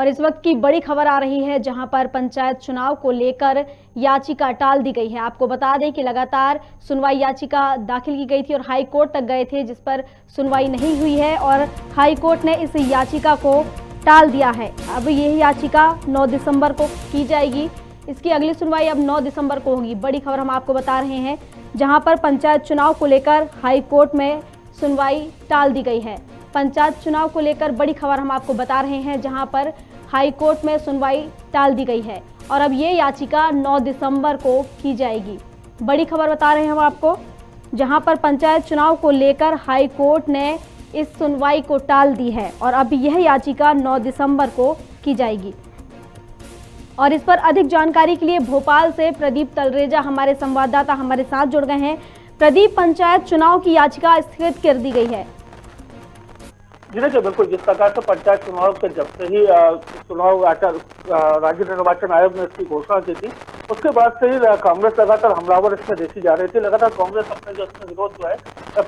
और इस वक्त की बड़ी खबर आ रही है जहां पर पंचायत चुनाव को लेकर याचिका टाल दी गई है। आपको बता दें कि लगातार सुनवाई याचिका दाखिल की गई थी और हाई कोर्ट तक गए थे, जिस पर सुनवाई नहीं हुई है और हाई कोर्ट ने इस याचिका को टाल दिया है। अब यह याचिका 9 दिसंबर को की जाएगी। इसकी अगली सुनवाई अब 9 दिसंबर को होगी। बड़ी खबर हम आपको बता रहे हैं जहां पर पंचायत चुनाव को लेकर हाई कोर्ट में सुनवाई टाल दी गई है। पंचायत चुनाव को लेकर बड़ी खबर हम आपको बता रहे हैं जहां पर हाई कोर्ट में सुनवाई टाल दी गई है और अब ये याचिका 9 दिसंबर को की जाएगी। बड़ी खबर बता रहे हैं हम आपको जहां पर पंचायत चुनाव को लेकर हाई कोर्ट ने इस सुनवाई को टाल दी है और अब यह याचिका 9 दिसंबर को की जाएगी। और इस पर अधिक जानकारी के लिए भोपाल से प्रदीप तलरेजा हमारे संवाददाता हमारे साथ जुड़ गए हैं। प्रदीप, पंचायत चुनाव की याचिका स्थगित कर दी गई है। जी देखिए, बिल्कुल जिस प्रकार से पंचायत चुनाव के जब से ही चुनाव आचार राज्य निर्वाचन आयोग ने इसकी घोषणा की थी, उसके बाद से ही कांग्रेस लगातार हमलावर इसमें देखी जा रही थी। लगातार कांग्रेस अपने जो इसमें विरोध जो है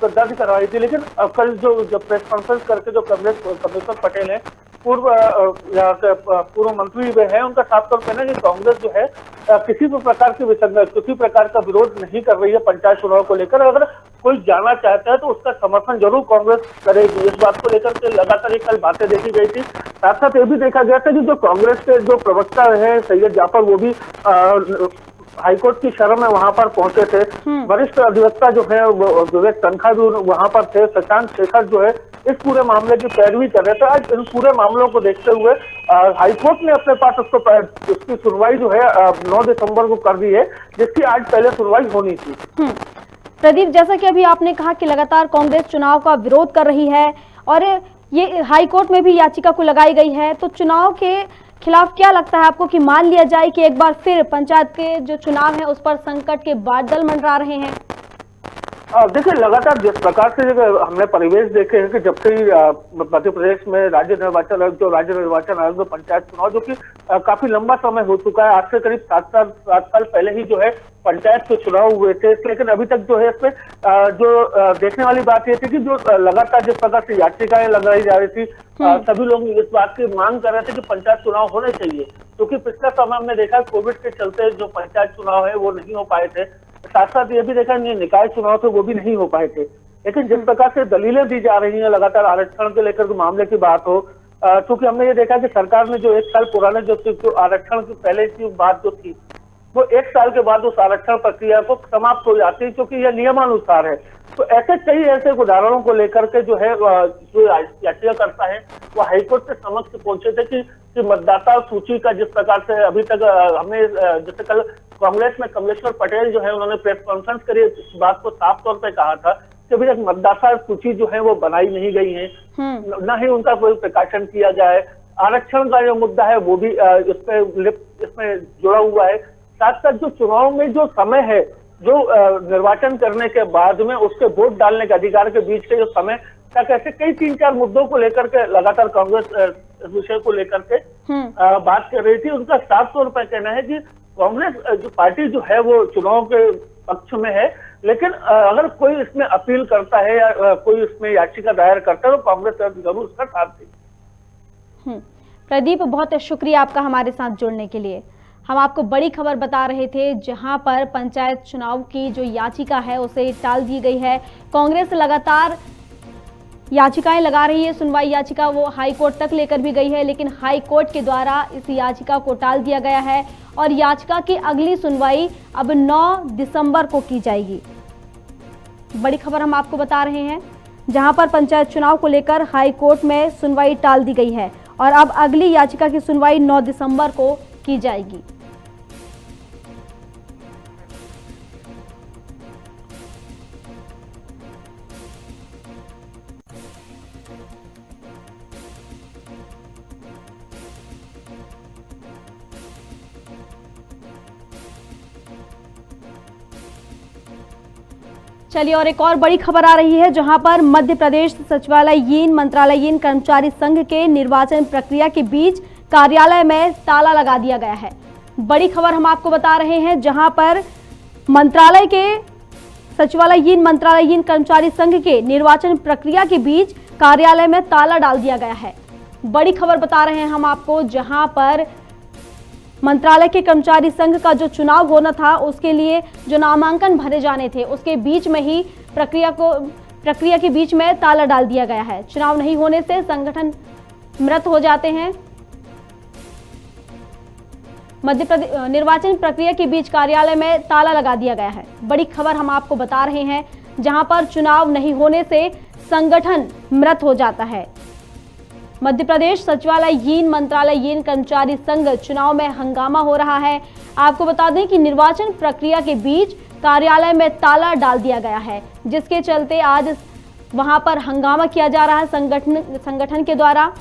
दर्ज करवाई थी, लेकिन कल जो प्रेस कॉन्फ्रेंस करके जो कमिश्नर पटेल है, पूर्व मंत्री वे हैं, उनका साफ तौर पर कि कांग्रेस जो है किसी भी प्रकार की विसंगत, किसी प्रकार का विरोध नहीं कर रही है पंचायत चुनाव को लेकर। अगर कोई जाना चाहता है तो उसका समर्थन जरूर कांग्रेस करेगी। इस बात को लेकर के लगातार कल बातें देखी गई थी। साथ साथ ये भी देखा गया था कि जो कांग्रेस के जो प्रवक्ता है सैयद जाफर, वो भी हाईकोर्ट की शरण में वहां पर पहुंचे थे। वरिष्ठ अधिवक्ता जो है विवेक तनखा भी वहां पर थे। शशांक शेखर जो है इस पूरे मामले की पैरवी कर रहे थे। आज इन पूरे मामलों को देखते हुए हाईकोर्ट ने अपने पास उसकी सुनवाई जो है 9 दिसंबर को कर दी है, जिसकी आज पहले सुनवाई होनी थी। प्रदीप, जैसा कि अभी आपने कहा कि लगातार कांग्रेस चुनाव का विरोध कर रही है और ये हाई कोर्ट में भी याचिका को लगाई गई है, तो चुनाव के खिलाफ क्या लगता है आपको कि मान लिया जाए कि एक बार फिर पंचायत के जो चुनाव है उस पर संकट के बादल मंडरा रहे हैं? देखिए, लगातार जिस प्रकार से हमने परिवेश देखे हैं कि जब से मध्य प्रदेश में राज्य निर्वाचन आयोग में पंचायत चुनाव, जो कि काफी लंबा समय हो चुका है, आज से करीब 7 साल पहले ही जो है पंचायत के चुनाव हुए थे, लेकिन अभी तक जो है इसमें जो देखने वाली बात ये थी कि जो लगातार जिस प्रकार से याचिकाएं लगाई जा रही थी, सभी लोग इस बात की मांग कर रहे थे कि पंचायत चुनाव होने चाहिए, क्योंकि पिछला समय हमने देखा कोविड के चलते जो पंचायत चुनाव है वो नहीं हो पाए थे। साथ साथ ये भी देखा निकाय चुनाव थे वो भी नहीं हो पाए थे। लेकिन जिस प्रकार से दलीलें दी जा रही हैं लगातार आरक्षण के लेकर के मामले की बात हो, क्योंकि हमने ये देखा कि सरकार ने जो 1 साल पुराने जो आरक्षण की पहले की बात जो थी, वो 1 साल के बाद उस आरक्षण प्रक्रिया को समाप्त हो जाती है, क्योंकि यह नियमानुसार है। तो कई ऐसे उदाहरणों को लेकर के जो है जो याचिका करता है वो हाईकोर्ट के समक्ष पहुंचे थे कि मतदाता सूची का जिस प्रकार से अभी तक हमने जैसे कल कांग्रेस में कमिश्नर पटेल जो है उन्होंने प्रेस कॉन्फ्रेंस करी, इस बात को साफ तौर पे कहा था कि अभी तक मतदाता सूची जो है वो बनाई नहीं गई है, न ही उनका कोई प्रकाशन किया जाए। आरक्षण का जो मुद्दा है वो भी इसमें जुड़ा हुआ है। साथ साथ जो चुनाव में जो समय है, जो निर्वाचन करने के बाद में उसके वोट डालने के अधिकार के बीच के जो समय तक, ऐसे कई 3-4 मुद्दों को लेकर के लगातार कांग्रेस विषय को लेकर के बात कर रही थी। उनका साफ तौर पर कहना है कि कांग्रेस जो पार्टी जो है वो चुनाव के पक्ष में है, लेकिन अगर कोई इसमें अपील करता है या कोई इसमें याचिका दायर करता है तो कांग्रेस जरूर उसका साथ देगी। प्रदीप, बहुत शुक्रिया आपका हमारे साथ जुड़ने के लिए। हम आपको बड़ी खबर बता रहे थे जहां पर पंचायत चुनाव की जो याचिका है उसे टाल दी गई है। कांग्रेस लगातार याचिकाएं लगा रही है। सुनवाई याचिका वो हाई कोर्ट तक लेकर भी गई है, लेकिन हाई कोर्ट के द्वारा इस याचिका को टाल दिया गया है और याचिका की अगली सुनवाई अब 9 दिसंबर को की जाएगी। बड़ी खबर हम आपको बता रहे हैं जहां पर पंचायत चुनाव को लेकर हाई कोर्ट में सुनवाई टाल दी गई है और अब अगली याचिका की सुनवाई 9 दिसंबर को की जाएगी। चलिए, और एक और बड़ी खबर आ रही है जहां पर मध्य प्रदेश सचिवालयीन मंत्रालयीन कर्मचारी संघ के निर्वाचन प्रक्रिया के बीच कार्यालय में ताला लगा दिया गया है। बड़ी खबर हम आपको बता रहे हैं जहां पर मंत्रालय के सचिवालयीन कर्मचारी संघ के निर्वाचन प्रक्रिया के बीच कार्यालय में ताला डाल दिया गया है। बड़ी खबर बता रहे हैं हम आपको, जहां पर मंत्रालय के कर्मचारी संघ का जो चुनाव होना था उसके लिए जो नामांकन भरे जाने थे उसके बीच में ही प्रक्रिया के बीच में ताला डाल दिया गया है। चुनाव नहीं होने से संगठन मृत हो जाते हैं। मध्य प्रदेश निर्वाचन प्रक्रिया के बीच कार्यालय में ताला लगा दिया गया है। बड़ी खबर हम आपको बता रहे हैं, जहां पर चुनाव नहीं होने से संगठन मृत हो जाता है। मध्य प्रदेश सचिवालयहीन मंत्रालयहीन कर्मचारी संघ चुनाव में हंगामा हो रहा है। आपको बता दें कि निर्वाचन प्रक्रिया के बीच कार्यालय में ताला डाल दिया गया है, जिसके चलते आज वहां पर हंगामा किया जा रहा है संगठन के द्वारा।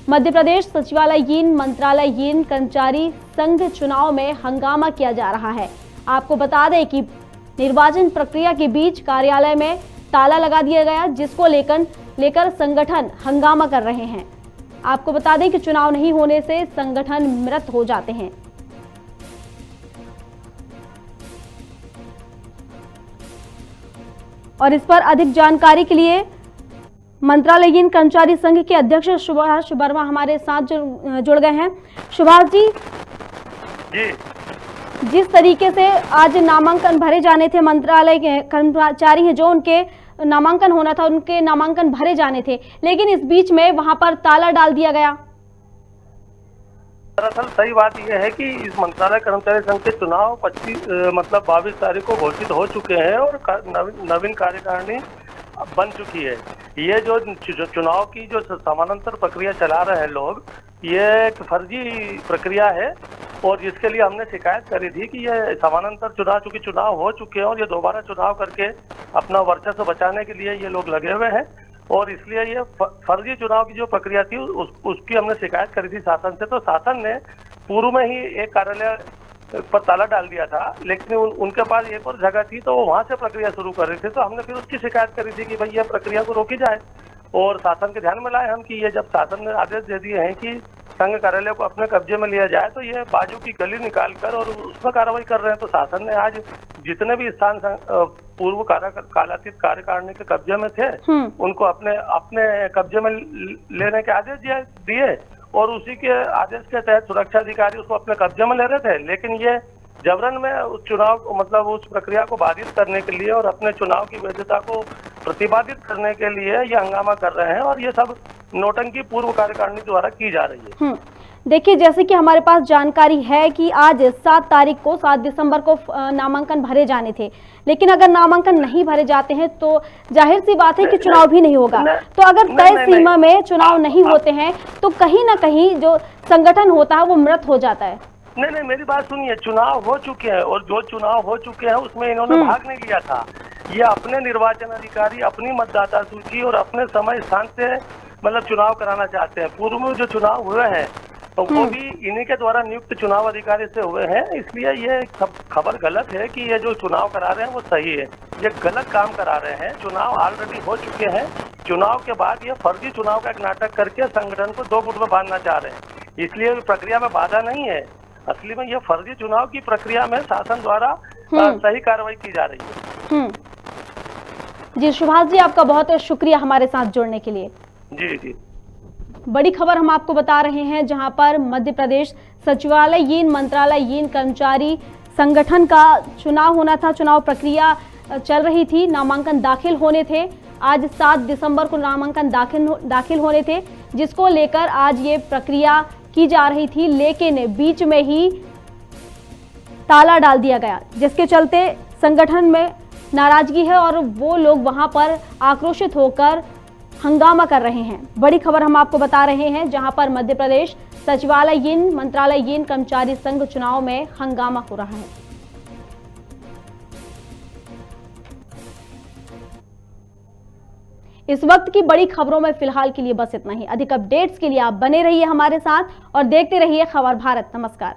मध्य प्रदेश सचिवालयहीन मंत्रालयहीन कर्मचारी संघ चुनाव में हंगामा किया जा रहा है। आपको बता दें कि निर्वाचन प्रक्रिया के बीच कार्यालय में ताला लगा दिया गया, जिसको लेकर संगठन हंगामा कर रहे हैं। आपको बता दें कि चुनाव नहीं होने से संगठन मृत हो जाते हैं। और इस पर अधिक जानकारी के लिए मंत्रालयहीन कर्मचारी संघ के अध्यक्ष सुभाष वर्मा हमारे साथ जुड़ गए हैं। सुभाष जी, जिस तरीके से आज नामांकन भरे जाने थे, मंत्रालय के कर्मचारी हैं जो उनके नामांकन होना था, उनके नामांकन भरे जाने थे, लेकिन इस बीच में वहां पर ताला डाल दिया गया। दरअसल सही बात यह है कि इस मंत्रालय कर्मचारी संघ के चुनाव 22 तारीख को घोषित हो चुके हैं और नवीन कार्यकारिणी बन चुकी है। ये जो चुनाव की जो समानांतर प्रक्रिया चला रहे हैं लोग, ये एक फर्जी प्रक्रिया है और जिसके लिए हमने शिकायत करी थी कि ये समानांतर चुनाव, चूंकि चुनाव हो चुके हैं और ये दोबारा चुनाव करके अपना वर्चस्व बचाने के लिए ये लोग लगे हुए हैं और इसलिए ये फर्जी चुनाव की जो प्रक्रिया थी उसकी हमने शिकायत करी थी शासन से। तो शासन ने पूर्व में ही एक कार्यालय पर ताला डाल दिया था, लेकिन उनके पास एक और जगह थी तो वो वहां से प्रक्रिया शुरू कर रहे थे। तो हमने फिर उसकी शिकायत करी थी कि भाई यह प्रक्रिया को रोकी जाए और शासन के ध्यान में लाए हम कि ये जब शासन ने आदेश दे दिए हैं कि संघ कार्यालय को अपने कब्जे में लिया जाए तो ये बाजू की गली निकाल कर और उसमें कार्रवाई कर रहे हैं। तो शासन ने आज जितने भी स्थान पूर्व कालातीत कार्यकारिणी के कब्जे में थे उनको अपने कब्जे में लेने के आदेश दिए और उसी के आदेश के तहत सुरक्षा अधिकारी उसको अपने कब्जे में ले रहे थे। लेकिन ये जबरन में उस चुनाव उस प्रक्रिया को बाधित करने के लिए और अपने चुनाव की वैधता को प्रतिपादित करने के लिए ये हंगामा कर रहे हैं और ये सब नौटंकी पूर्व कार्यकारिणी द्वारा की जा रही है। देखिए, जैसे कि हमारे पास जानकारी है कि आज 7 दिसंबर को नामांकन भरे जाने थे, लेकिन अगर नामांकन नहीं भरे जाते हैं तो जाहिर सी बात है कि चुनाव भी नहीं होगा। तो अगर तय सीमा में चुनाव नहीं होते हैं तो कहीं ना कहीं जो संगठन होता है वो मृत हो जाता है। नहीं, मेरी बात सुनिए, चुनाव हो चुके हैं और जो चुनाव हो चुके हैं उसमें इन्होंने भाग नहीं लिया था। ये अपने निर्वाचन अधिकारी, अपनी मतदाता सूची और अपने समय स्थान से चुनाव कराना चाहते हैं। पूर्व में जो चुनाव हुए हैं तो वो भी इन्हीं के द्वारा नियुक्त चुनाव अधिकारी से हुए हैं। इसलिए ये खबर गलत है कि ये जो चुनाव करा रहे हैं वो सही है। ये गलत काम करा रहे हैं। चुनाव ऑलरेडी हो चुके हैं। चुनाव के बाद ये फर्जी चुनाव का एक नाटक करके संगठन को 2 गुट में बांधना चाह रहे हैं। इसलिए प्रक्रिया में बाधा नहीं है। असली में ये फर्जी चुनाव की प्रक्रिया में शासन द्वारा सही कार्रवाई की जा रही है। जी सुभाष जी, आपका बहुत शुक्रिया हमारे साथ जुड़ने के लिए। जी। बड़ी खबर हम आपको बता रहे हैं, जहां पर मध्य प्रदेश सचिवालयहीन मंत्रालयहीन कर्मचारी संगठन का चुनाव होना था। चुनाव प्रक्रिया चल रही थी, नामांकन दाखिल होने थे। आज 7 दिसंबर को नामांकन दाखिल होने थे, जिसको लेकर आज ये प्रक्रिया की जा रही थी, लेकिन बीच में ही ताला डाल दिया गया, जिसके चलते संगठन में नाराजगी है और वो लोग वहां पर आक्रोशित होकर हंगामा कर रहे हैं। बड़ी खबर हम आपको बता रहे हैं, जहां पर मध्य प्रदेश सचिवालयहीन मंत्रालयहीन कर्मचारी संघ चुनाव में हंगामा हो रहा है। इस वक्त की बड़ी खबरों में फिलहाल के लिए बस इतना ही। अधिक अपडेट्स के लिए आप बने रहिए हमारे साथ और देखते रहिए खबर भारत। नमस्कार।